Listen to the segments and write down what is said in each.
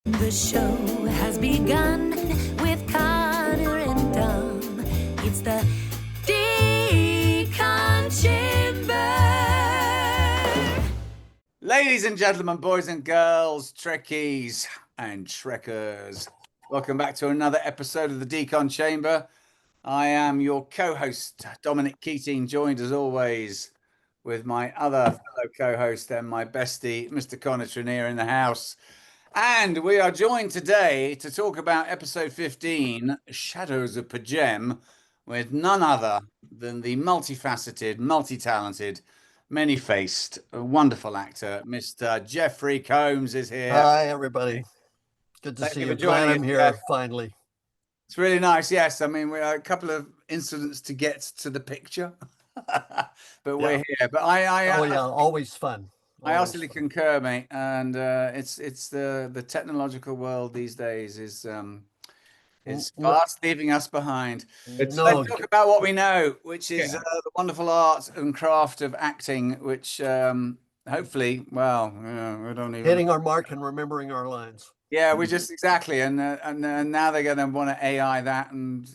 The show has begun with Connor and Dom. It's the Decon Chamber. Ladies and gentlemen, boys and girls, Trekkies and Trekkers, welcome back to another episode of the Decon Chamber. I am your co-host, Dominic Keating, joined as always with my other fellow co-host and my bestie, Mr. Connor Trinneer in the house. And we are joined today to talk about episode 15, Shadows of Pajem, with none other than the multifaceted, multi-talented, many-faced, wonderful actor, Mr. Jeffrey Combs is here. Hi, everybody. Good to Thank see you you. for joining Glad I'm us, here Jeff. finally. It's really nice. Yes, I mean, we are a couple of incidents to get to the picture, but we're here. But Oh yeah, always fun. I Always utterly fun. concur, mate. And it's the technological world these days is it's fast leaving us behind. Let's talk about what we know, which is the wonderful art and craft of acting, which hopefully, well, we don't even hitting our mark and remembering our lines. Yeah, we just exactly, and now they're going to want to AI that, and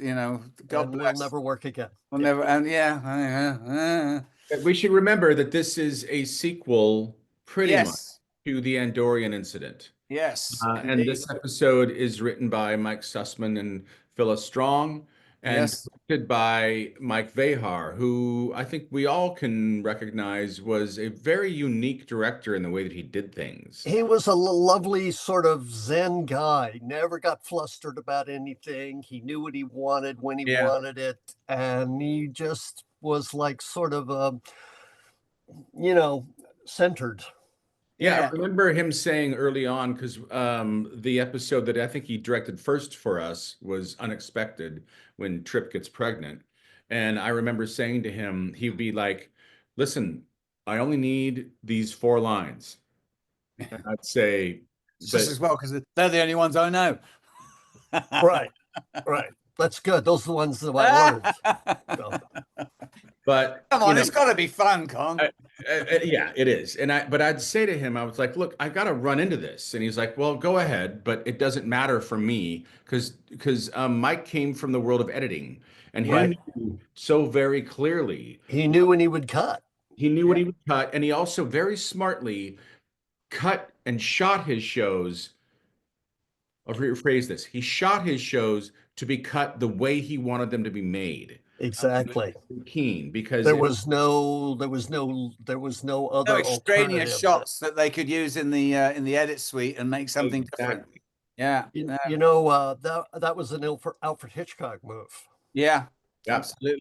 God and bless. We'll never work again. We'll never, and We should remember that this is a sequel, pretty much, to the Andorian incident. Yes, and this episode is written by Mike Sussman and Phyllis Strong, and directed by Mike Vehar, who I think we all can recognize was a very unique director in the way that he did things. He was a lovely sort of Zen guy, never got flustered about anything. He knew what he wanted when he wanted it, and he just was like sort of, centered. Yeah, I remember him saying early on, because the episode that I think he directed first for us was Unexpected, when Trip gets pregnant. And I remember saying to him, he'd be like, listen, I only need these 4 lines. And I'd say... just as well, because they're the only ones I know. Right. That's good. Those are the ones that I learned. So. But come on, it's got to be fun, Con. Yeah, it is. But I'd say to him, I was like, look, I got to run into this. And he's like, well, go ahead, but it doesn't matter for me because Mike came from the world of editing, and he knew so very clearly. He knew when he would cut. He knew what he would cut, and he also very smartly cut and shot his shows. I'll rephrase this. He shot his shows to be cut the way he wanted them to be made. Exactly. Keen, because there was no other extraneous shots that they could use in the edit suite and make something different. Yeah, that was an Alfred Hitchcock move. Yeah, absolutely.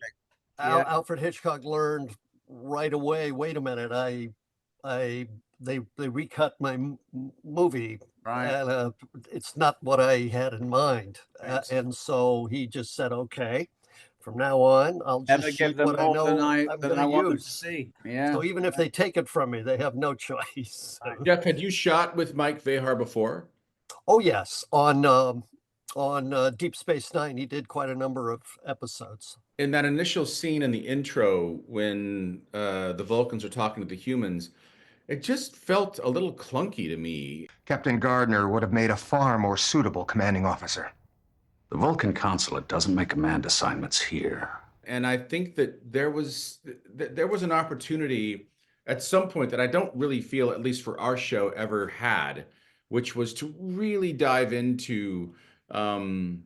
Alfred Hitchcock learned right away. Wait a minute, they recut my movie. Right. And it's not what I had in mind, and so he just said, "Okay, from now on, I'll just shoot what I know I'm going to use." To see. Yeah. So even if they take it from me, they have no choice. Jeff, had you shot with Mike Vehar before? Oh yes, on Deep Space Nine, he did quite a number of episodes. In that initial scene in the intro, when the Vulcans are talking to the humans, it just felt a little clunky to me. Captain Gardner would have made a far more suitable commanding officer. The Vulcan consulate doesn't make command assignments here. And I think that there was an opportunity at some point that I don't really feel, at least for our show, ever had, which was to really dive into Vulcan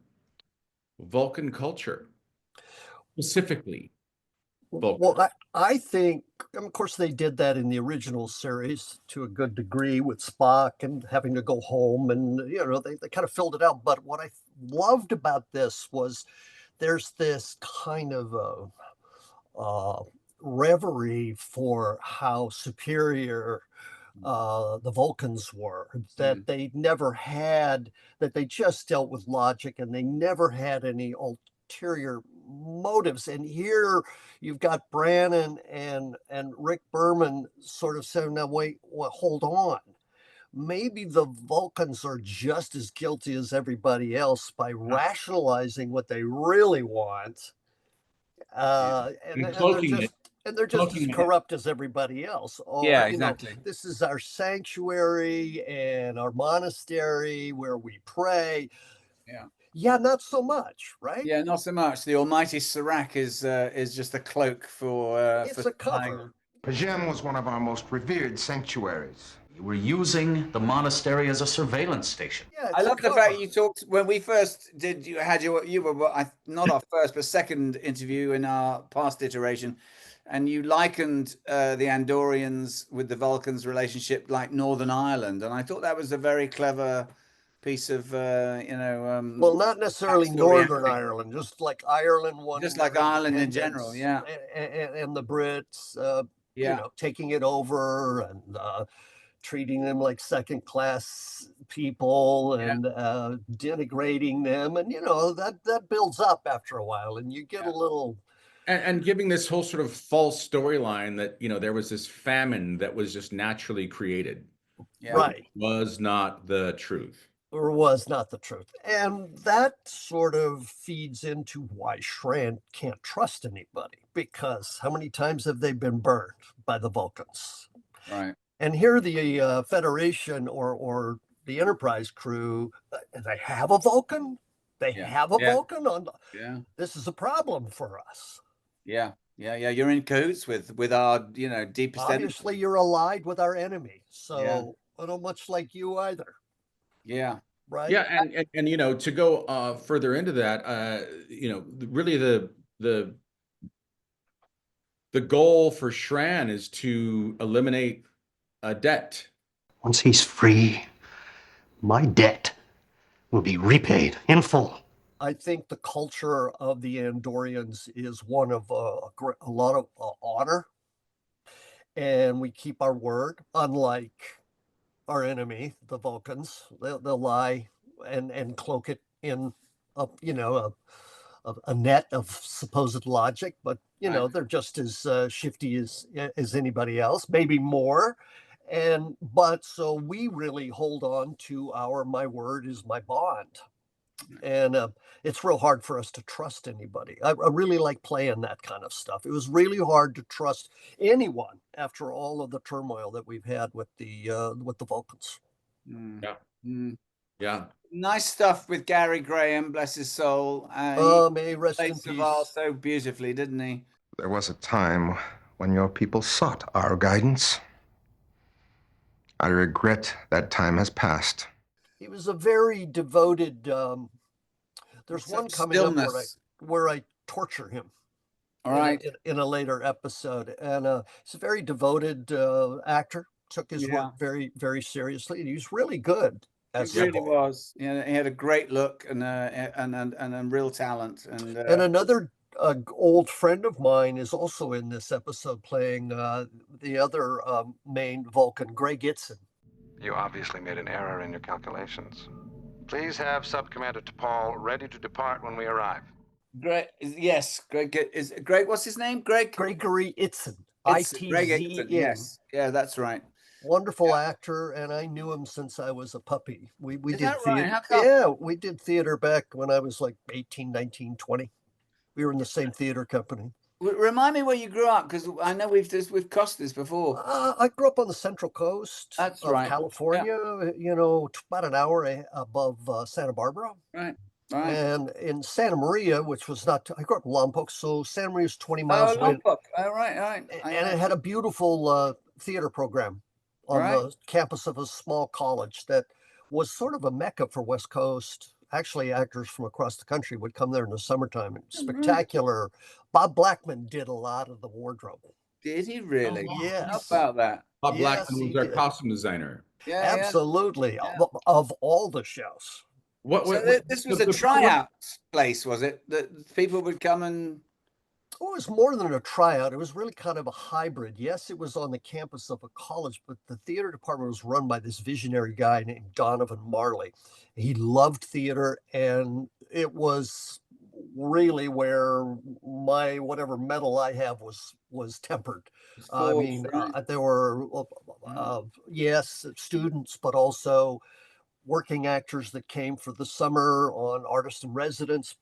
culture, specifically. Well, I think, of course, they did that in the original series to a good degree with Spock and having to go home, and they kind of filled it out. But what I loved about this was there's this kind of reverie for how superior the Vulcans were, that they never had, that they just dealt with logic, and they never had any ulterior motives. And here you've got Brannon and Rick Berman sort of saying, now wait, hold on, maybe the Vulcans are just as guilty as everybody else by rationalizing what they really want, and cloaking it And they're just as Looking at it. corrupt as everybody else. Oh, Yeah, you know, exactly. this is our sanctuary and our monastery where we pray. Yeah. Yeah, not so much, right? Yeah, not so much. The almighty Serac is just a cloak for It's a cover. Pajem was one of our most revered sanctuaries. You were using the monastery as a surveillance station. Yeah, I it's a love the fact cover. you talked when we first did. You were not our first, but second interview in our past iteration, and you likened the Andorians with the Vulcans' relationship like Northern Ireland, and I thought that was a very clever piece of Well, not necessarily backstory Northern acting. Ireland, just like Ireland wanting Just like their Ireland in general, independence, yeah. and the Brits, you Yeah. know, taking it over and treating them like second-class people Yeah. and denigrating them, and you know that builds up after a while, and you get Yeah. a little. And giving this whole sort of false storyline that, there was this famine that was just naturally created. Yeah. Right. Was not the truth. Or was not the truth. And that sort of feeds into why Shran can't trust anybody, because how many times have they been burned by the Vulcans? Right. And here the Federation or the Enterprise crew, they have a Vulcan. They Yeah. have a Yeah. Vulcan on. Yeah. This is a problem for us. Yeah. Yeah. You're in cahoots with our deepest enemy. Obviously, you're allied with our enemy. So Yeah. I don't much like you either, Yeah. right? Yeah, and to go further into that, really the goal for Shran is to eliminate a debt. Once he's free, my debt will be repaid in full. I think the culture of the Andorians is one of a lot of honor, and we keep our word. Unlike our enemy, the Vulcans, they'll lie and cloak it in a net of supposed logic, but Right. they're just as shifty as anybody else, maybe more. But so we really hold on to our my word is my bond. And it's real hard for us to trust anybody. I really like playing that kind of stuff. It was really hard to trust anyone after all of the turmoil that we've had with the Vulcans. Mm. Yeah. Mm. Yeah. Nice stuff with Gary Graham, bless his soul. May rest in Played Saval peace. so beautifully, didn't he? There was a time when your people sought our guidance. I regret that time has passed. He was a very devoted. There's Some one coming up stillness. where I torture him. All right. In a later episode, and he's a very devoted actor. Took his Yeah. work very, very seriously, and he was really good as He really Saval. was. Yeah, he had a great look and a real talent. And And another old friend of mine is also in this episode playing the other main Vulcan, Greg Itzen. You obviously made an error in your calculations. Please have Sub-Commander T'Pol ready to depart when we arrive. Greg, yes, Greg is Greg. What's his name? Greg. Gregory Itzen. Greg Itzen, ITZN. yes, yeah, that's right. Wonderful actor, and I knew him since I was a puppy. We Is did that right? theater. How come? Yeah, we did theater back when I was like 18, 19, 20. We were in the same theater company. Remind me where you grew up, because I know we've crossed this before. I grew up on the Central Coast That's of right. California, about an hour above Santa Barbara. Right, right. And in Santa Maria, which was not, I grew up in Lompoc, so Santa Maria is 20 miles away. Lompoc. Oh, right. And it had a beautiful theater program on Right. the campus of a small college that was sort of a mecca for West Coast. Actually, actors from across the country would come there in the summertime. And spectacular. Bob Blackman did a lot of the wardrobe. Did he really? Oh, yes. How about that? Bob Yes, Blackman he was our did. costume designer. Yeah, Absolutely. Yeah. Of all the shows. This was a tryout place, was it? That people would come and. Oh, it was more than a tryout. It was really kind of a hybrid. Yes, it was on the campus of a college, but the theater department was run by this visionary guy named Donovan Marley. He loved theater, and it was really where my whatever medal I have was tempered. I mean, there were yes, students, but also working actors that came for the summer on artist in residence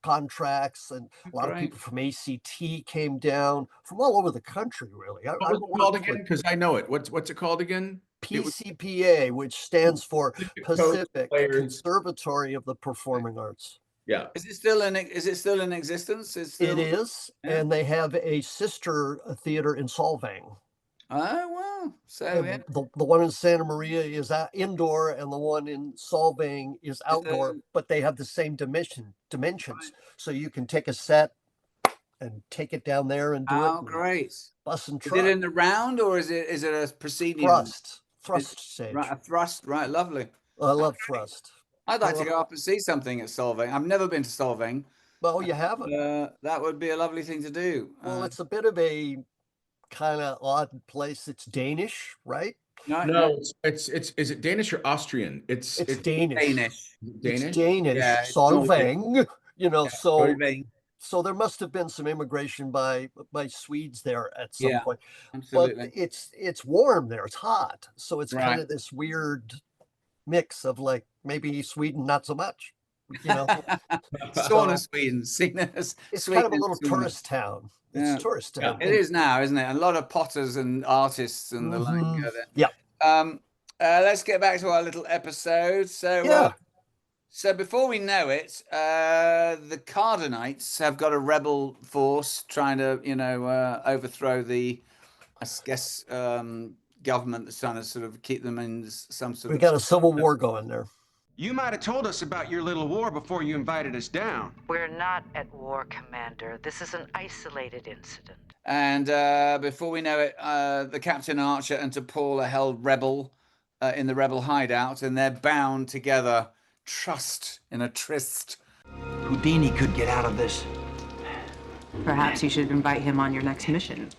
contracts, and a lot of Great. people from ACT came down from all over the country, really. What was it called again? Because I know it. What's it called again? It was PCPA, which stands for Pacific Coast Pacific Players. Conservatory of the Performing Arts. Yeah. Is it still in existence? It's still... It is, Yeah. and they have a sister theater in Solvang. Oh, wow. So, And yeah. the one in Santa Maria is indoor, and the one in Solvang is outdoor, but they have the same dimensions. Right. So you can take a set and take it down there and do it. Oh, great. Bus and Is truck. it in the round, or is it a preceding? Thrust stage. Right, a thrust. Right, lovely. I love Thrust. I'd like to go up and see something at Solvang. I've never been to Solvang. Well, you haven't. That would be a lovely thing to do. Well, it's a bit of a kind of odd place. It's Danish, right? No, it's is it Danish or Austrian? It's Danish. Danish. It's Danish. Yeah, it's Solvang. Solvang. So there must have been some immigration by Swedes there at some Yeah, point. absolutely. But it's warm there. It's hot. So it's kind Right. of this weird mix of like maybe Sweden not so much. Sauna Sweden, seen as It's Sweden kind of a little sauna. tourist town. It's Yeah. a tourist town. It is now, isn't it? A lot of potters and artists and the like. Yeah. Let's get back to our little episode. So, so before we know it, the Cardinites have got a rebel force trying to, overthrow the, I guess, government that's trying to sort of keep them in some sort We of... got a civil war going there. You might have told us about your little war before you invited us down. We're not at war, Commander. This is an isolated incident. And before we know it, the Captain Archer and T'Pol are held rebel in the rebel hideout, and they're bound together, trust in a tryst. Houdini could get out of this. Perhaps you should invite him on your next mission.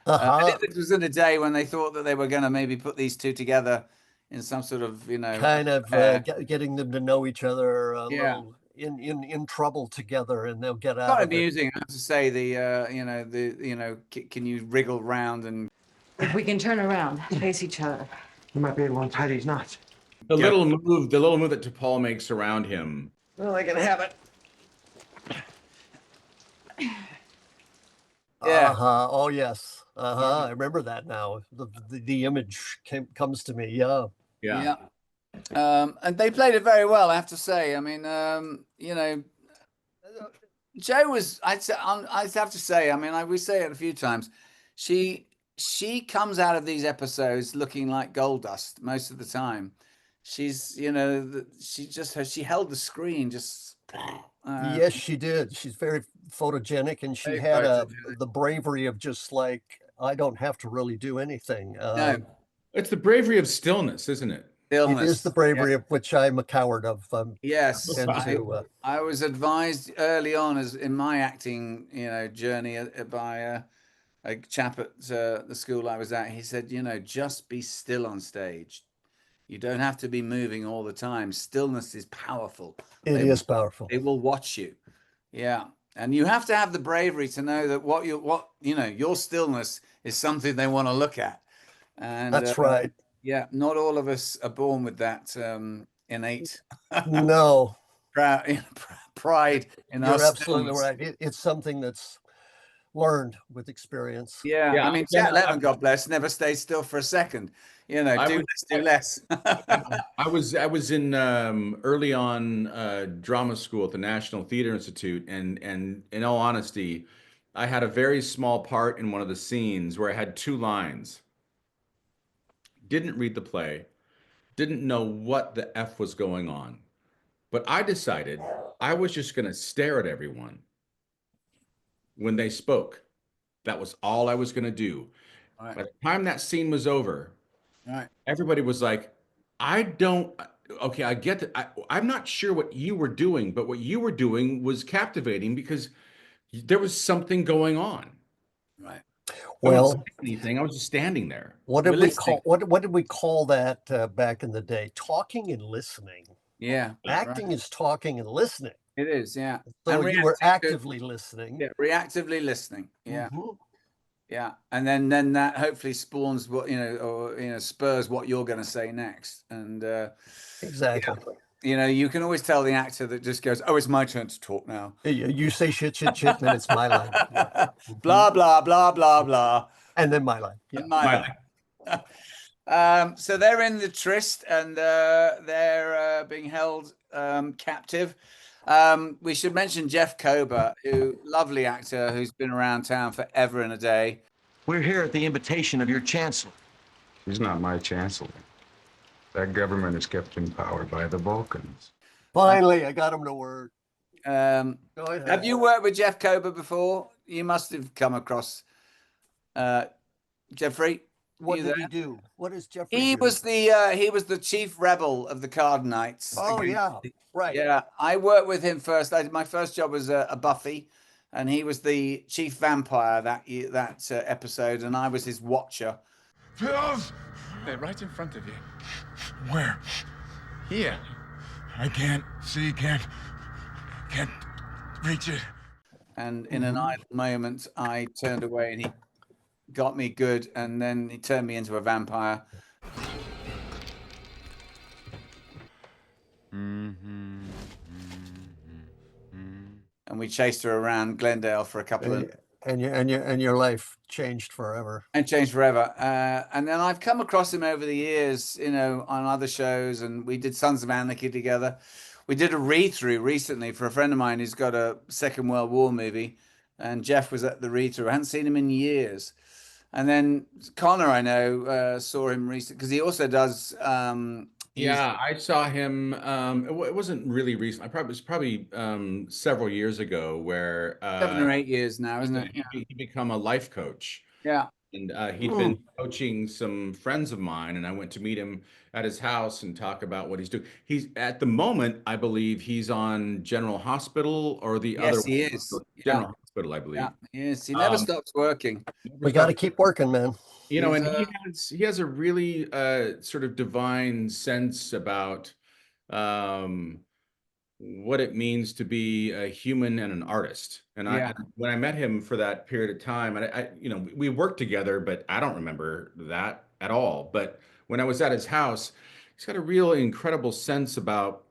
I think this was in a day when they thought that they were going to maybe put these two together in some sort of, kind of getting them to know each other a little in trouble together, and they'll get out. Quite of amusing, I have to say. Can you wriggle round and... If we can turn around, face each other. You might be able to untie these knots. The little move that T'Pol makes around him. Well, I can have it. Yeah. Oh yes. I remember that now. The image comes to me. Yeah. And they played it very well, I have to say. I mean, Jo was, I'd have to say, I mean, we say it a few times. She comes out of these episodes looking like gold dust most of the time. She's, she held the screen just. Yes, she did. She's very photogenic, and she had the bravery of just like, I don't have to really do anything. No, it's the bravery of stillness, isn't it? It is the bravery of which I'm a coward of. Yes, I was advised early on, as in my acting, journey, by a chap at the school I was at. He said, just be still on stage. You don't have to be moving all the time. Stillness is powerful. It is powerful. They will watch you. Yeah. And you have to have the bravery to know that your stillness is something they want to look at. And that's right. Yeah. Not all of us are born with that innate no pride in our You're absolutely stillness. right. It's something that's learned with experience. Yeah. I mean, Jack Lemmon, God bless, never stayed still for a second. Do less. I was in early on drama school at the National Theater Institute, and in all honesty, I had a very small part in one of the scenes where I had 2 lines. Didn't read the play, didn't know what the F was going on, but I decided I was just going to stare at everyone when they spoke. That was all I was going to do. By the time that scene was over, everybody was like, I get that. I'm not sure what you were doing, but what you were doing was captivating because there was something going on. Right. Well, anything. I was just standing there. What did we call that back in the day? Talking and listening. Yeah. Acting is talking and listening. It is, yeah. So you were actively listening. Yeah, reactively listening. Yeah. Mm-hmm. Yeah. And then that hopefully spawns what, spurs what you're going to say next. And exactly. You know, you can always tell the actor that just goes, "Oh, it's my turn to talk now." You say shit, then it's my line. Yeah. Blah blah blah blah blah, and then my line. Yeah. and my line. So they're in the tryst, and they're being held captive. We should mention Jeff Kober, lovely actor who's been around town forever and a day. We're here at the invitation of your chancellor. He's not my chancellor. That government is kept in power by the Vulcans. Finally, I got him to work. Have you worked with Jeff Kober before? You must have come across Jeffrey. What did he do? What is Jeffrey? He was the chief rebel of the Card Knights. Oh yeah, right. Yeah, I worked with him first. My first job was a Buffy, and he was the chief vampire that episode, and I was his watcher. Pills! They're right in front of you. Where? Here. I can't see, can't reach it. And in an idle moment, I turned away, and he got me good, and then he turned me into a vampire. And we chased her around Glendale for a couple of. And your life changed forever. And changed forever. And then I've come across him over the years, you know, on other shows, and we did Sons of Anarchy together. We did a read-through recently for a friend of mine who's got a Second World War movie, and Jeff was at the read-through. I hadn't seen him in years. And then Connor, I know, saw him recently because he also does. Yeah, I saw him. It wasn't really recent. It was probably several years ago, where 7 or 8 years now, isn't it? He become a life coach. Yeah. And he'd been coaching some friends of mine, and I went to meet him at his house and talk about what he's doing. He's at the moment, I believe, he's on General Hospital or the other. Yes, he is. General Hospital, I believe. Yeah, yes, he never stops working. We got to keep working, man. You know, and he has a really sort of divine sense about what it means to be a human and an artist. And when I met him for that period of time, and I you know, we worked together, but I don't remember that at all. But when I was at his house, he's got a real incredible sense about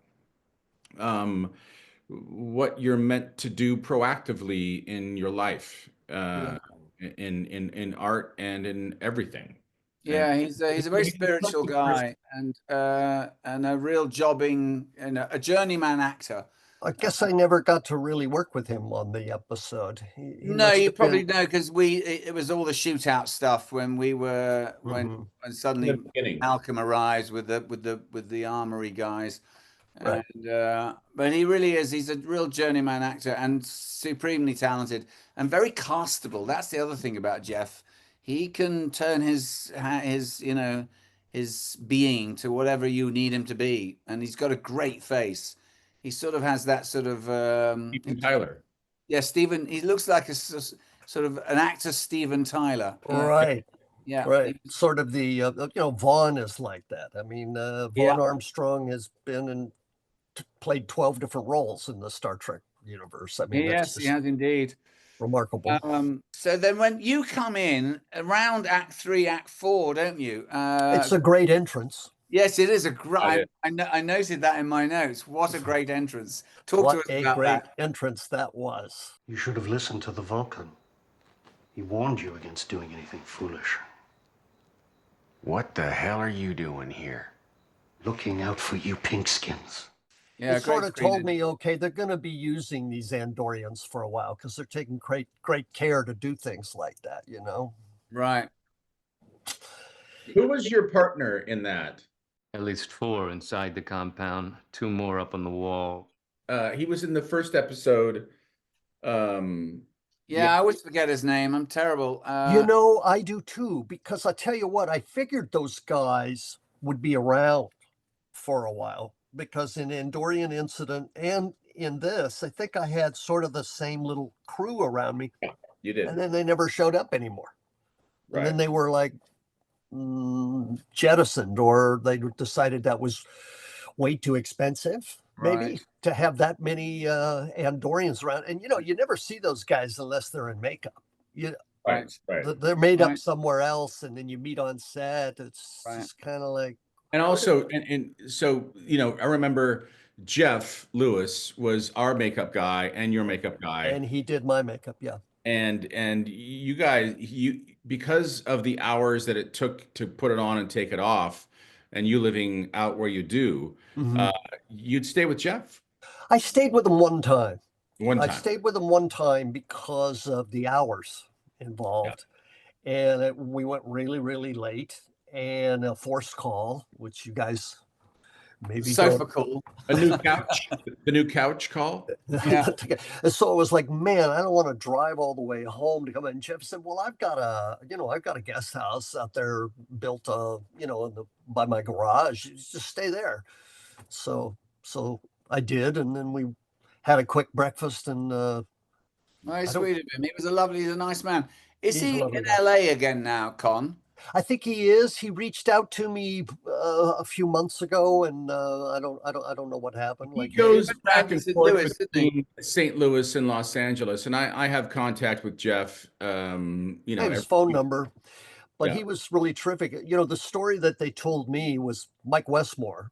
what you're meant to do proactively in your life, in art and in everything. Yeah, he's a very spiritual guy, and a real jobbing and a journeyman actor. I guess I never got to really work with him on the episode. No, you probably know, because it was all the shootout stuff when we were when suddenly Malcolm arrives with the armory guys. Right. And but he really is. He's a real journeyman actor and supremely talented and very castable. That's the other thing about Jeff. He can turn his you know, his being to whatever you need him to be, and he's got a great face. He sort of has that sort of Steven Tyler. Yeah, Steven. He looks like a sort of an actor, Steven Tyler. Right. Yeah. Right. Sort of the you know, Vaughn is like that. I mean, Vaughn Armstrong has been and played 12 different roles in the Star Trek universe. I mean, yes, he has indeed. Remarkable. So then when you come in around Act 3, Act 4, don't you? It's a great entrance. Yes, it is a great. I noted that in my notes. What a great entrance! Talk to us about great that. entrance that was. You should have listened to the Vulcan. He warned you against doing anything foolish. What the hell are you doing here? Looking out for you pinkskins. Yeah, he sort of told me, okay, they're going to be using these Andorians for a while because they're taking great care to do things like that, you know? Right. Who was your partner in that? At least 4 inside the compound, 2 more up on the wall. He was in the first episode. Yeah, I always forget his name. I'm terrible. You know, I do too, because I tell you what, I figured those guys would be around for a while, because in Andorian Incident and in this, I think I had sort of the same little crew around me. You did. And then they never showed up anymore. Right. And then they were like jettisoned, or they decided that was way too expensive, maybe, to have that many Andorians around. And, you know, you never see those guys unless they're in makeup. Right. They're made up somewhere else, and then you meet on set. It's just kind of like, And also, and so, you know, I remember Jeff Lewis was our makeup guy and your makeup guy. And he did my makeup, yeah. And you guys, because of the hours that it took to put it on and take it off, and you living out where you do, you'd stay with Jeff. I stayed with him one time. I stayed with him one time because of the hours involved. And we went really, really late, and a forced call, which you guys maybe sofa call. A new couch. The new couch call. Yeah. And so it was like, man, I don't want to drive all the way home to come in. And Jeff said, well, I've got a guest house out there built, by my garage. You just stay there. So I did, and then we had a quick breakfast, and very sweet of him. He's a nice man. Is he in guy. LA again now, Con? I think he is. He reached out to me a few months ago, and I don't know what happened. He goes back and forth between St. Louis and Los Angeles, and I have contact with Jeff. I have his phone number, but Yeah. he was really terrific. You know, the story that they told me was Mike Westmore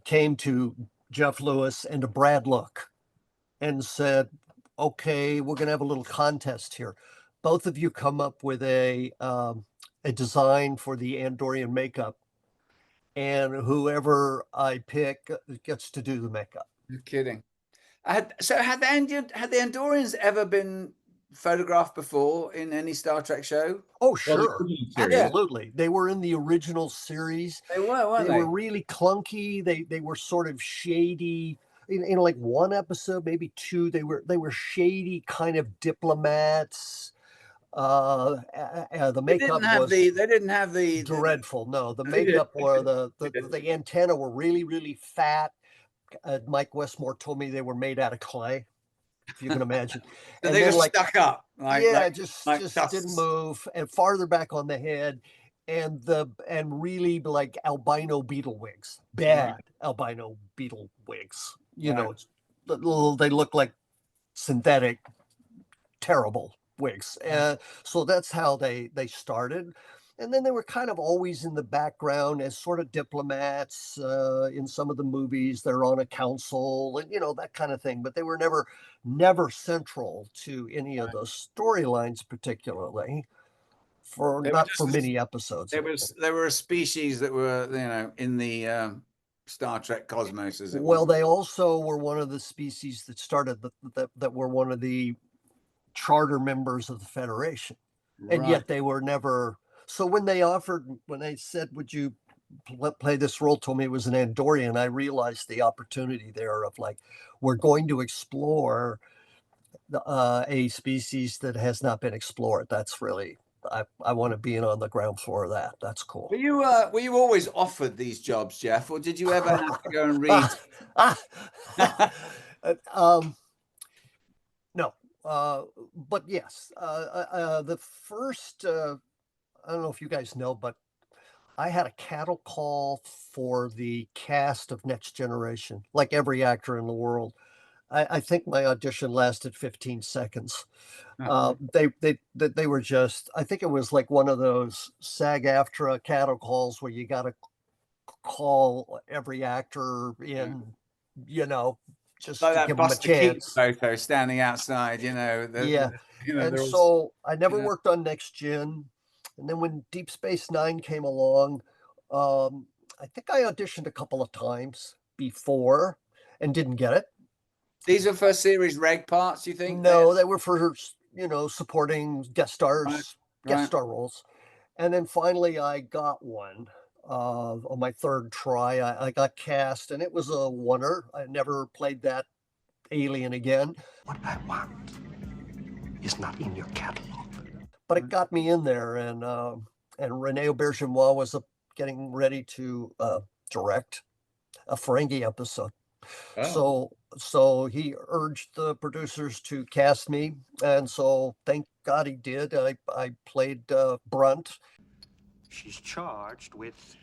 came to Jeff Lewis and to Brad Look and said, okay, we're going to have a little contest here. Both of you come up with a design for the Andorian makeup, and whoever I pick gets to do the makeup. You're kidding. So had the Andorians ever been photographed before in any Star Trek show? Oh, sure. Absolutely. They were in the original series. They were, weren't they? They were really clunky. They were sort of shady. In like one episode, maybe two, they were shady kind of diplomats. The makeup they didn't have the dreadful. No, the makeup were the antenna were really, really fat. Mike Westmore told me they were made out of clay, if you can imagine. So and they then, just stuck up. Just didn't move. And farther back on the head, and really like albino beetle wigs, bad albino beetle wigs. You know, they look like synthetic, terrible wigs. So that's how they started. And then they were kind of always in the background as sort of diplomats in some of the movies. They're on a council and, that kind of thing. But they were never central to any of the storylines, particularly for many episodes. They were a species that were, in the Star Trek cosmos. They also were one of the species that started that were one of the charter members of the Federation. And yet they were never. So when they said, would you play this role, told me it was an Andorian, I realized the opportunity there of like, we're going to explore a species that has not been explored. That's really, I want to be on the ground floor of that. That's cool. Were you always offered these jobs, Jeff, or did you ever have to go and read? No, but yes, the first, I don't know if you guys know, but I had a cattle call for the cast of Next Generation, like every actor in the world. I think my audition lasted 15 seconds. They were just, I think it was like one of those SAG-AFTRA cattle calls where you got to call every actor in, just like to that give them a chance. Photo standing outside, So I never worked on Next Gen. And then when Deep Space Nine came along, I think I auditioned a couple of times before and didn't get it. These are for series reg parts, you think? No, they were for, supporting guest stars, guest star roles. And then finally I got one on my third try. I got cast, and it was a wonder. I never played that alien again. What I want is not in your catalog. But it got me in there, and Rene Auberjonois was getting ready to direct a Ferengi episode. So he urged the producers to cast me, and so thank God he did. I played Brunt. She's charged with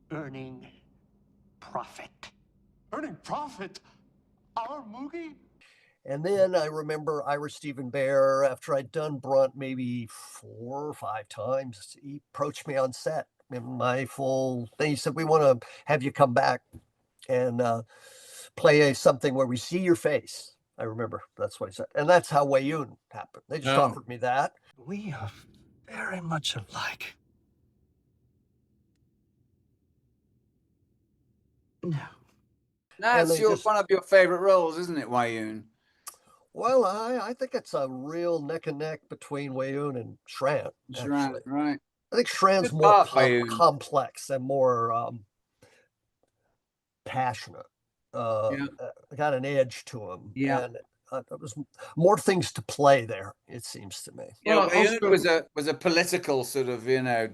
earning profit. Earning profit? Our Moogie? And then I remember Ira Stephen Bear, after I'd done Brunt maybe 4 or 5 times, he approached me on set. in my full thing. He said, we want to have you come back and play something where we see your face. I remember that's what he said. And that's how Weyoun happened. They just offered me that. We are very much alike. No. That's one of your favorite roles, isn't it, Weyoun? Well, I think it's a real neck and neck between Weyoun and Shran. Shran, right. I think Shran's Good more part, complex and more passionate. Got an edge to him. Yeah. And there was more things to play there, it seems to me. Yeah, well, Weyoun was a political sort of,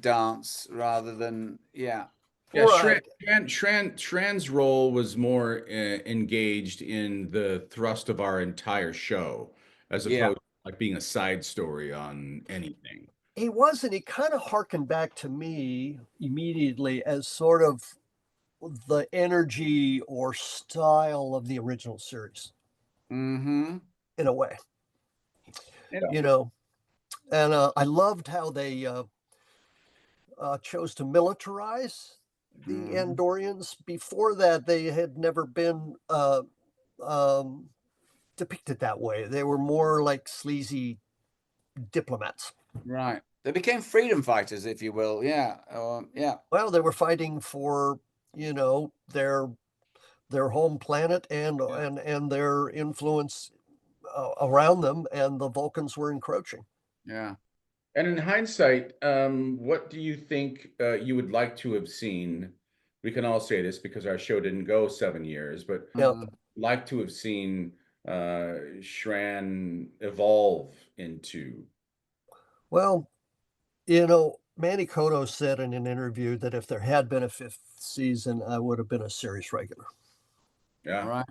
dance rather than, Yeah, Right. Shran's role was more engaged in the thrust of our entire show, as opposed to like being a side story on anything. He wasn't. He kind of harkened back to me immediately as sort of the energy or style of the original series. Mm-hmm. In a way. Yeah. And I loved how they chose to militarize the Andorians. Before that, they had never been depicted that way. They were more like sleazy diplomats. Right. They became freedom fighters, if you will. Yeah. Yeah. Well, they were fighting for, their home planet and their influence around them, and the Vulcans were encroaching. Yeah. And in hindsight, what do you think you would like to have seen? We can all say this because our show didn't go 7 years, but like to have seen Shran evolve into. Well, Manny Cotto said in an interview that if there had been a 5th season, I would have been a series regular. Yeah. Right.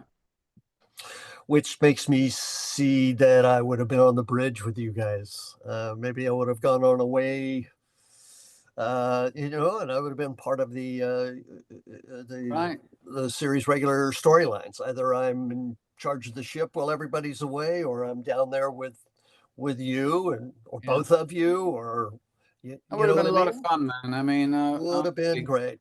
Which makes me see that I would have been on the bridge with you guys. Maybe I would have gone on away, and I would have been part of the series regular storylines. Either I'm in charge of the ship while everybody's away, or I'm down there with you or both of you, or that would have been a lot of fun, man. I mean, would have been great.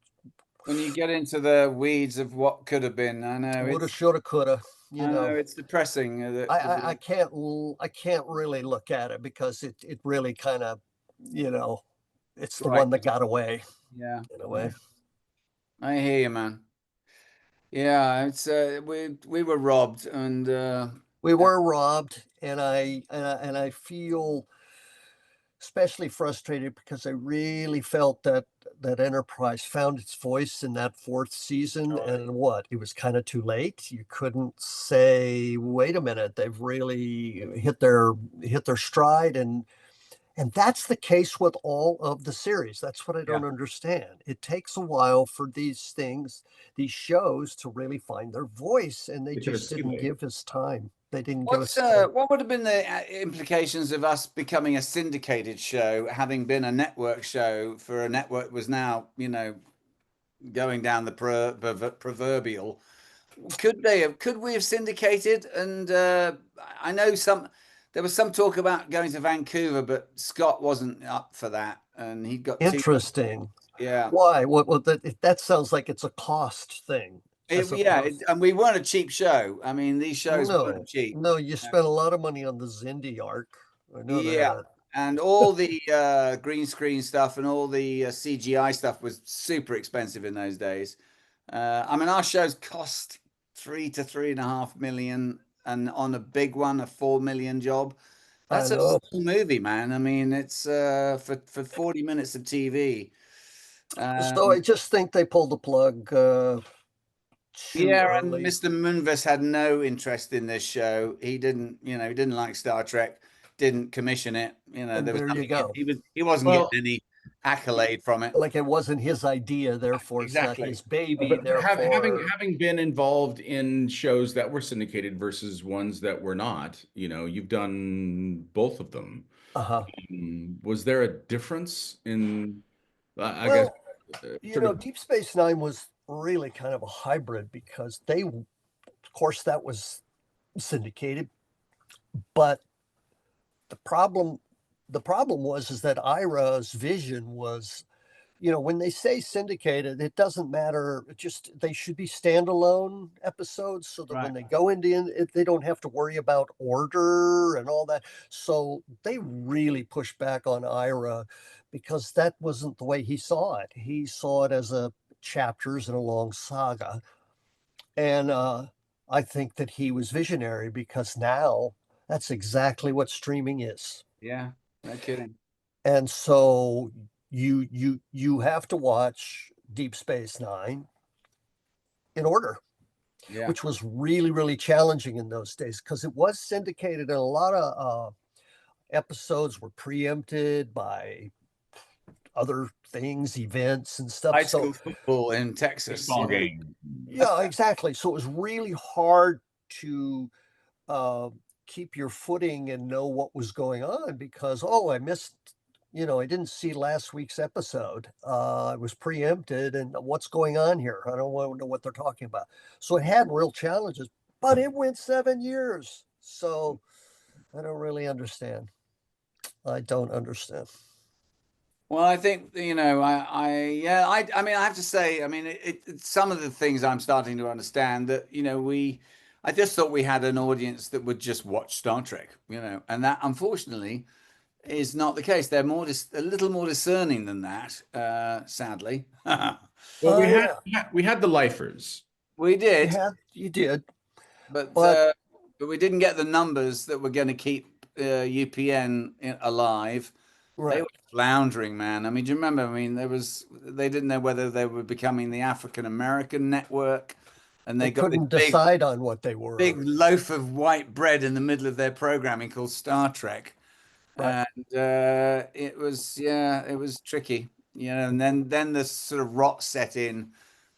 When you get into the weeds of what could have been, I know woulda, shoulda, coulda. I know it's depressing. I can't really look at it because it really kind of, it's the one that got away. Yeah, in a way. I hear you, man. Yeah, it's we were robbed, and we were robbed, and I feel especially frustrated because I really felt that Enterprise found its voice in that 4th season, and it was kind of too late. You couldn't say, wait a minute, they've really hit their stride, and that's the case with all of the series. That's what I don't understand. It takes a while for these shows to really find their voice, and they just didn't give us time. They didn't give us time. What would have been the implications of us becoming a syndicated show, having been a network show for a network was now, going down the proverbial? Could we have syndicated? And I know there was some talk about going to Vancouver, but Scott wasn't up for that, and he got interesting. Yeah. Why? What? That sounds like it's a cost thing. And we weren't a cheap show. I mean, these shows weren't cheap. No, you spent a lot of money on the Xindi arc. I know that. And all the green screen stuff and all the CGI stuff was super expensive in those days. I mean, our shows cost $3 to $3.5 million, and on a big one, a $4 million job. That's a small movie, man. I mean, it's for 40 minutes of TV. So I just think they pulled the plug. And Mr. Moonves had no interest in this show. He didn't, he didn't like Star Trek, didn't commission it. There you go. He wasn't getting any accolade from it. Like it wasn't his idea, therefore it's not his baby. Having been involved in shows that were syndicated versus ones that were not, you've done both of them. Was there a difference in? I guess. Deep Space Nine was really kind of a hybrid because of course, that was syndicated, but the problem was that Ira's vision was, when they say syndicated, it doesn't matter. They should be standalone episodes so that when they go into it, they don't have to worry about order and all that. So they really pushed back on Ira because that wasn't the way he saw it. He saw it as a chapters in a long saga. And I think that he was visionary because now that's exactly what streaming is. Yeah, no kidding. And so you have to watch Deep Space Nine in order, which was really, really challenging in those days because it was syndicated and a lot of episodes were preempted by other things, events and stuff. High school football in Texas. Yeah, exactly. So it was really hard to keep your footing and know what was going on because, I missed, I didn't see last week's episode. It was preempted and what's going on here? I don't want to know what they're talking about. So it had real challenges, but it went 7 years. So I don't really understand. I don't understand. Well, I think, I mean, I have to say, I mean, some of the things I'm starting to understand that, I just thought we had an audience that would just watch Star Trek, and that unfortunately is not the case. They're a little more discerning than that, sadly. Well, we had the lifers. We did. You did. But we didn't get the numbers that were going to keep UPN alive. Right. They were floundering, man. I mean, do you remember? I mean, they didn't know whether they were becoming the African American network, and they couldn't decide on what they were. Big loaf of white bread in the middle of their programming called Star Trek, and it was tricky, And then the sort of rot set in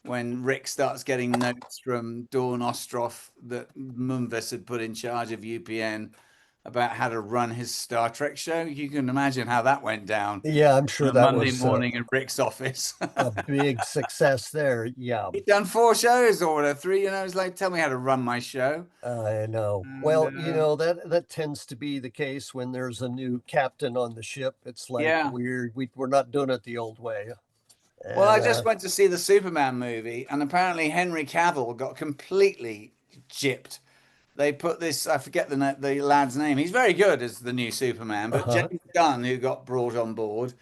when Rick starts getting notes from Dawn Ostroff that Mumvis had put in charge of UPN about how to run his Star Trek show. You can imagine how that went down. Yeah, I'm sure that Monday was morning in Rick's office. a big success there. Yeah. He'd done 4 shows or 3, it's like, tell me how to run my show. I know. Well, that tends to be the case when there's a new captain on the ship. It's like we're not doing it the old way. Well, I just went to see the Superman movie, and apparently Henry Cavill got completely gypped. They put this, I forget the lad's name. He's very good as the new Superman, but James Gunn, who got brought on board,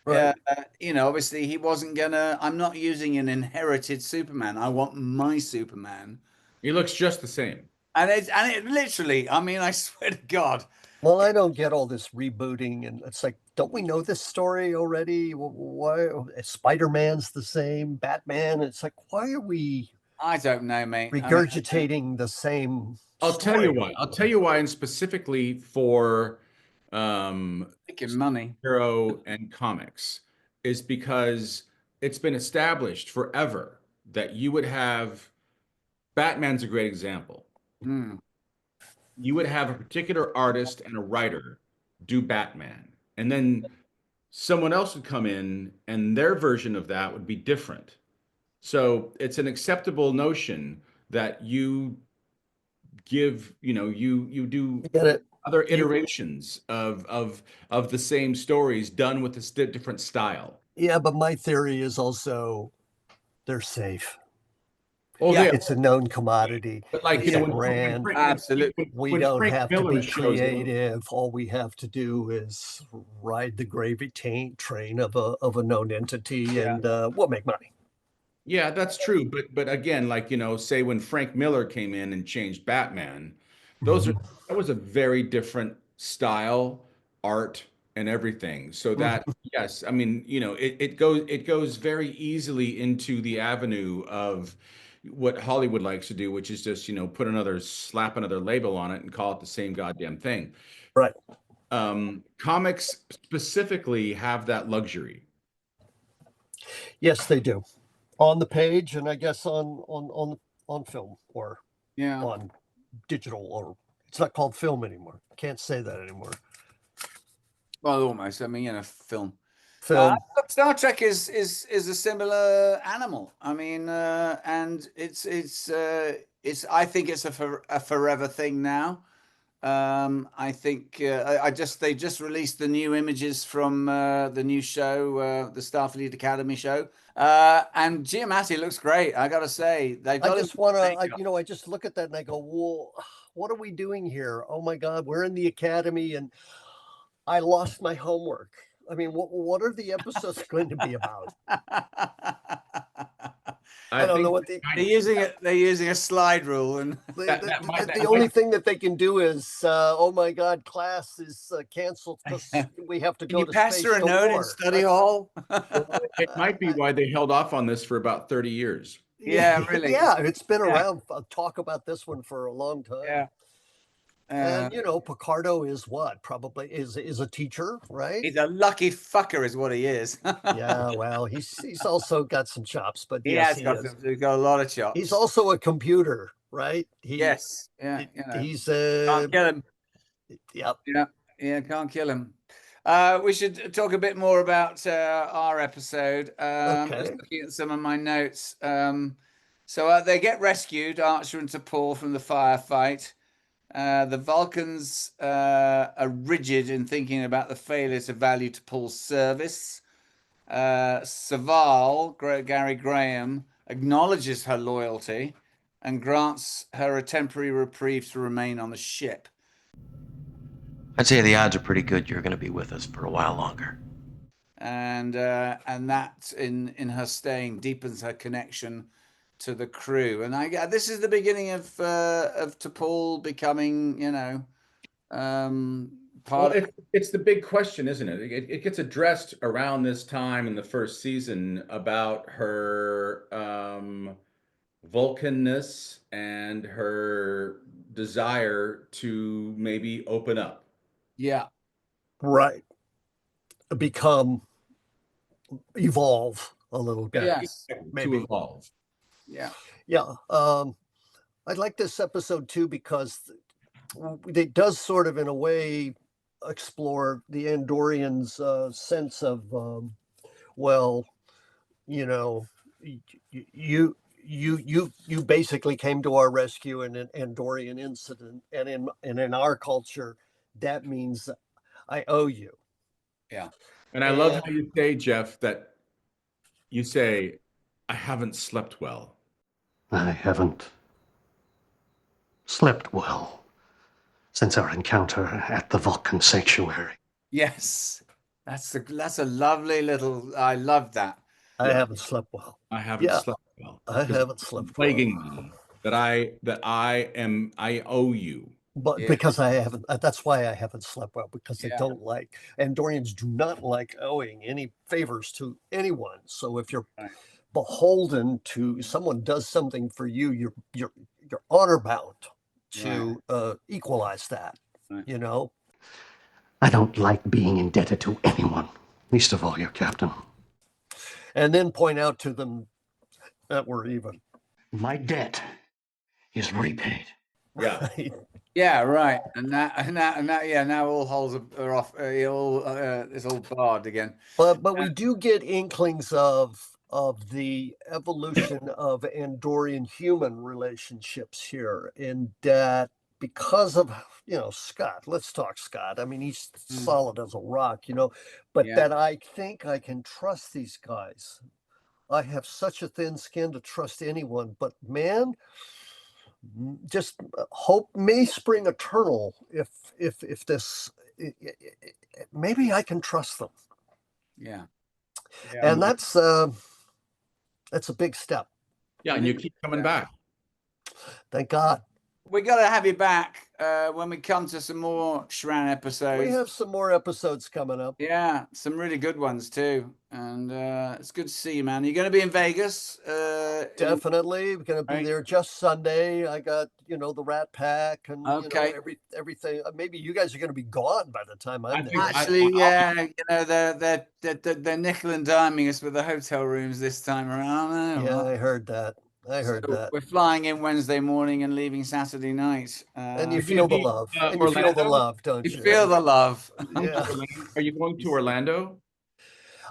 obviously he wasn't I'm not using an inherited Superman. I want my Superman. He looks just the same. And it literally, I mean, I swear to God. Well, I don't get all this rebooting, and it's like, don't we know this story already? Why Spider-Man's the same, Batman? It's like, why are we? I don't know, mate. Regurgitating the same. I'll tell you why. I'll tell you why, and specifically for making money, hero and comics, is because it's been established forever that you would have. Batman's a great example. You would have a particular artist and a writer do Batman, and then someone else would come in, and their version of that would be different. So it's an acceptable notion that you give, you do other iterations of the same stories done with a different style. Yeah, but my theory is also they're safe. Oh, yeah, it's a known commodity. But like, absolutely, we don't have to be creative. All we have to do is ride the gravy train of a known entity, and we'll make money. Yeah, that's true. But again, like, say when Frank Miller came in and changed Batman, that was a very different style, art, and everything. So that, yes, I mean, it goes very easily into the avenue of what Hollywood likes to do, which is just, slap another label on it and call it the same goddamn thing. Right. Comics specifically have that luxury. Yes, they do. On the page, and I guess on film or on digital, or it's not called film anymore. Can't say that anymore. Well, almost. I mean, film. Star Trek is a similar animal. I mean, and it's I think it's a forever thing now. I think they just released the new images from the new show, the Starfleet Academy show, and Giamatti looks great. I gotta say, I just want to, I just look at that and I go, well, what are we doing here? Oh my God, we're in the Academy and I lost my homework. I mean, what are the episodes going to be about? I don't know what they're using a slide rule, and the only thing that they can do is, oh my God, class is canceled because we have to go to pass space her a to note in war. study hall. It might be why they held off on this for about 30 years. Yeah, really. Yeah, it's been around. Talk about this one for a long time. Yeah. And Picardo is what? Probably is a teacher, right? He's a lucky fucker, is what he is. Yeah, well, he's also got some chops, but he's got a lot of chops. He's also a computer, right? Yes, yeah. He's can't kill him. Yep. Yeah, can't kill him. We should talk a bit more about our episode. Just looking at some of my notes. So they get rescued, Archer and T'Pol, from the firefight. The Vulcans are rigid in thinking about the failure to value T'Pol's service. Saval, Gary Graham, acknowledges her loyalty and grants her a temporary reprieve to remain on the ship. I'd say the odds are pretty good you're going to be with us for a while longer. And that, in her staying, deepens her connection to the crew. And this is the beginning of T'Pol becoming, it's the big question, isn't it? It gets addressed around this time in the first season about her Vulcanness and her desire to maybe open up. Yeah. Right. Evolve a little bit. Yes. Maybe. To evolve. Yeah. Yeah. I like this episode too because it does sort of, in a way, explore the Andorians' sense of, you basically came to our rescue in an Andorian incident, and in our culture, that means I owe you. Yeah. And I love how you say, Jeff, that you say, I haven't slept well. I haven't slept well since our encounter at the Vulcan sanctuary. Yes. That's a lovely little, I love that. I haven't slept well. I haven't slept well. I haven't slept well. Plaguing me that I owe you. But because I haven't, that's why I haven't slept well, because they don't like, Andorians do not like owing any favors to anyone. So if you're beholden to someone does something for you, you're honor bound to equalize that, I don't like being indebted to anyone, least of all your captain. And then point out to them that we're even. My debt is repaid. Yeah. Right. Yeah, right. And now all holes are off. It's all barred again. But we do get inklings of the evolution of Andorian human relationships here, in that because of Scott. Let's talk Scott. I mean, he's solid as a rock, but that I think I can trust these guys. I have such a thin skin to trust anyone, but man, just hope may spring eternal if this maybe I can trust them. Yeah. And that's a big step. Yeah, and you keep coming back. Thank God. We got to have you back when we come to some more Shran episodes. We have some more episodes coming up. Yeah, some really good ones too. And it's good to see you, man. Are you going to be in Vegas? Definitely. We're going to be there just Sunday. I got, the Rat Pack and everything. Maybe you guys are going to be gone by the time I'm there. Actually, they're nickel and diming us with the hotel rooms this time around. Yeah, I heard that. We're flying in Wednesday morning and leaving Saturday night. And you feel the love. And you feel the love, don't you? You feel the love. Yeah. Are you going to Orlando?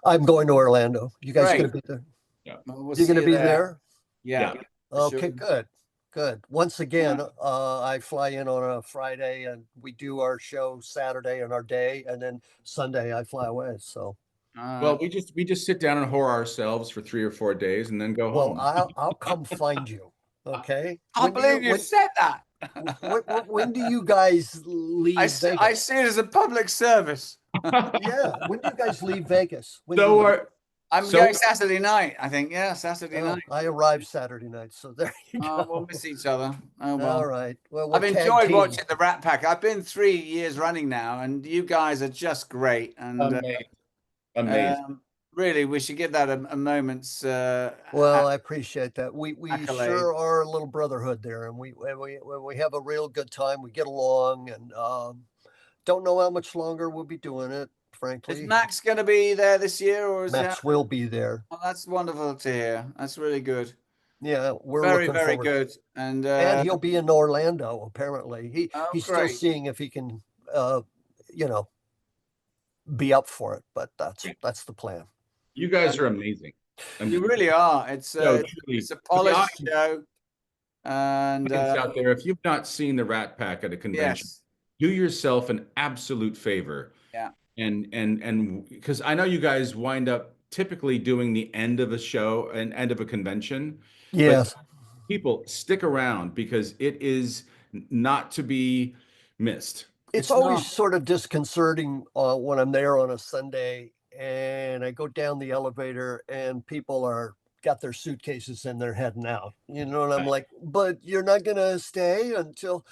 I'm going to Orlando. You guys are going to be there? Yeah. You're going to be there? Yeah. Okay, good. Good. Once again, I fly in on a Friday and we do our show Saturday and our day, and then Sunday I fly away. So, Well, we just sit down and whore ourselves for 3 or 4 days and then go well, home. I'll come find you. Okay. I believe you said that. When do you guys leave Vegas? I see it as a public service. Yeah. When do you guys leave Vegas? When So do you- are I'm going Saturday night, I think. Yeah, Saturday night. I arrive Saturday night, so there you go. We'll miss each other. Oh well. All right. Well, we'll I've tag enjoyed team. watching the Rat Pack. I've been 3 years running now, and you guys are just great. And amazing. Really, we should give that a moment's. Well, I appreciate that. We accolade. sure are a little brotherhood there, and we have a real good time. We get along, and don't know how much longer we'll be doing it. Frankly, Is Max going to be there this year, or is Max will be there? Oh, that's wonderful to hear. That's really good. Yeah, we're very, looking very forward. good. And he'll be in Orlando. Apparently, he's still great. seeing if he can, be up for it. But that's the plan. You guys are amazing. You really are. It's it's a polished show. And out there, if you've not seen the Rat Pack at a convention, do yourself an absolute favor. Yeah. And because I know you guys wind up typically doing the end of a show and end of a convention. Yes. But people, stick around because it is not to be missed. It's always sort of disconcerting when I'm there on a Sunday and I go down the elevator and people got their suitcases and they're heading out. And I'm like, but you're not going to stay until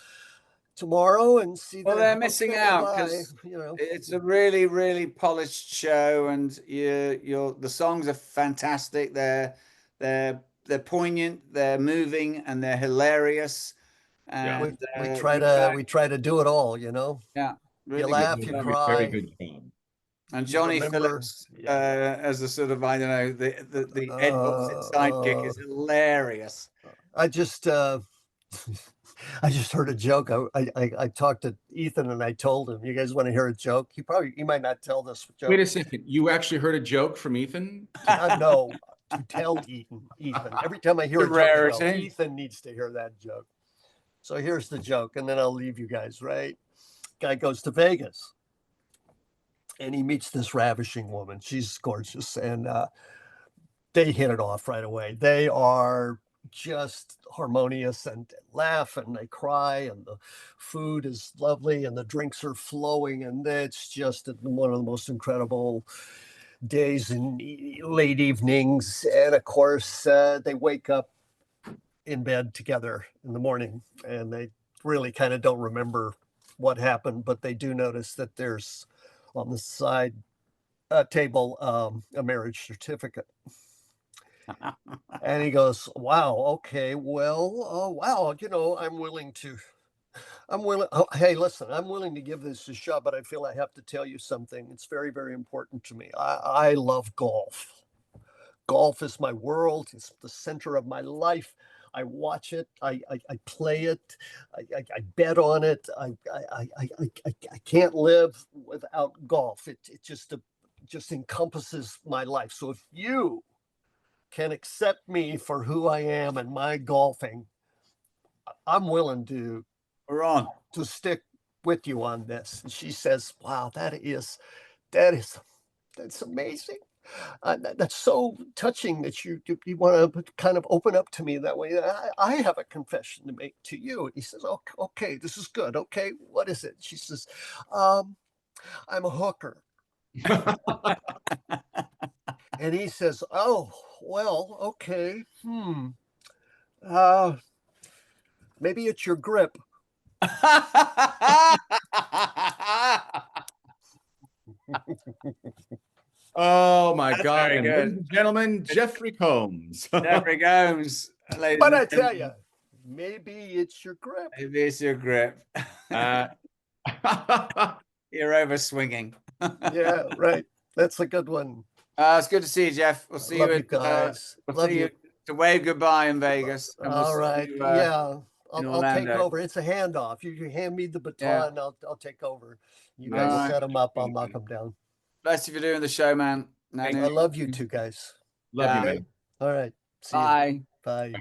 tomorrow and see. Well, they're missing out because it's a really, really polished show, and the songs are fantastic. They're poignant, they're moving, and they're hilarious. And we try to do it all, Yeah, really you laugh, you cry. Very good job. And Johnny Phillips as a sort of, I don't know, the Ed Woolsey sidekick is hilarious. I just heard a joke. I talked to Ethan and I told him, you guys want to hear a joke? He might not tell this joke. Wait a second. You actually heard a joke from Ethan? No, to tell Ethan. Every time I hear a joke, Ethan needs to hear that joke. So here's the joke, and then I'll leave you guys, right? Guy goes to Vegas and he meets this ravishing woman. She's gorgeous. And they hit it off right away. They are just harmonious and laugh and they cry, and the food is lovely and the drinks are flowing, and it's just one of the most incredible days and late evenings. And of course they wake up in bed together in the morning and they really kind of don't remember what happened, but they do notice that there's on the side table a marriage certificate. And he goes, wow, okay, well, wow, I'm willing, hey, listen, I'm willing to give this a shot, but I feel I have to tell you something. It's very, very important to me. I love golf. Golf is my world. It's the center of my life. I watch it. I play it. I bet on it. I can't live without golf. It just encompasses my life. So if you can accept me for who I am and my golfing, I'm willing to stick with you on this. And she says, wow, that's amazing. That's so touching that you want to kind of open up to me that way. I have a confession to make to you. And he says, okay, this is good. Okay, what is it? She says, I'm a hooker. And he says, oh, well, okay. Maybe it's your grip. Oh my God. And ladies and gentlemen, Jeffrey Combs. Jeffrey Combs. But I tell you, maybe it's your grip. Maybe it's your grip. You're over swinging. Yeah, right. That's a good one. It's good to see you, Jeff. We'll see you guys. We'll see you to wave goodbye in Vegas. And all right. I'll take over. It's a handoff. You hand me the baton, I'll take over. You guys set them up. I'll knock them down. Bless you for doing the show, man. I love you two guys. Love you, man. All right. See Bye. you. Bye.